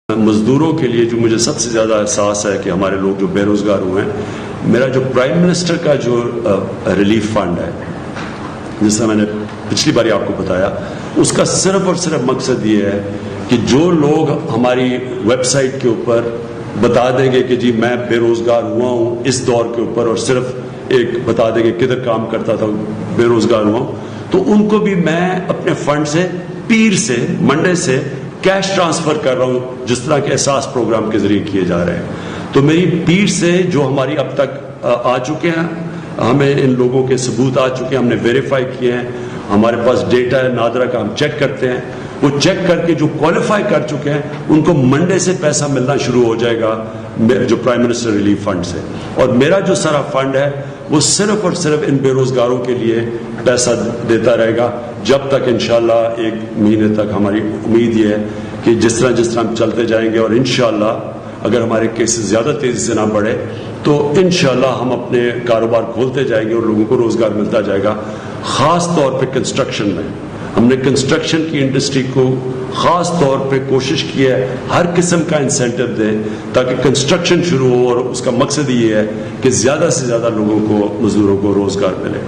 مزدوروں کے لیے جو مجھے سب سے زیادہ احساس ہے کہ ہمارے لوگ جو بے روزگار ہوئے ہیں، میرا جو پرائم منسٹر کا جو ریلیف فنڈ ہے، جس طرح میں نے پچھلی باری آپ کو بتایا، اس کا صرف اور صرف مقصد یہ ہے کہ جو لوگ ہماری ویب سائٹ کے اوپر بتا دیں گے کہ جی میں بے روزگار ہوا ہوں اس دور کے اوپر، اور صرف ایک بتا دیں گے کدھر کام کرتا تھا، بے روزگار ہوا ہوں، تو ان کو بھی میں اپنے فنڈ سے پیر سے منڈے سے کیش ٹرانسفر کر رہا ہوں، جس طرح کے احساس پروگرام کے ذریعے کیے جا رہے ہیں۔ تو میری پیر سے جو ہماری اب تک آ چکے ہیں، ہمیں ان لوگوں کے ثبوت آ چکے ہیں، ہم نے ویریفائی کیے ہیں، ہمارے پاس ڈیٹا ہے نادرا کا، ہم چیک کرتے ہیں، وہ چیک کر کے جو کوالیفائی کر چکے ہیں ان کو منڈے سے پیسہ ملنا شروع ہو جائے گا جو پرائم منسٹر ریلیف فنڈ سے۔ اور میرا جو سارا فنڈ ہے وہ صرف اور صرف ان بے روزگاروں کے لیے پیسہ دیتا رہے گا، جب تک انشاءاللہ 1 مہینے تک۔ ہماری امید یہ ہے کہ جس طرح ہم چلتے جائیں گے، اور انشاءاللہ اگر ہمارے کیسز زیادہ تیزی سے نہ بڑھے تو انشاءاللہ ہم اپنے کاروبار کھولتے جائیں گے اور لوگوں کو روزگار ملتا جائے گا۔ خاص طور پہ کنسٹرکشن میں ہم نے کنسٹرکشن کی انڈسٹری کو خاص طور پہ کوشش کی ہے ہر قسم کا انسینٹو دیں تاکہ کنسٹرکشن شروع ہو، اور اس کا مقصد یہ ہے کہ زیادہ سے زیادہ لوگوں کو، مزدوروں کو روزگار ملے۔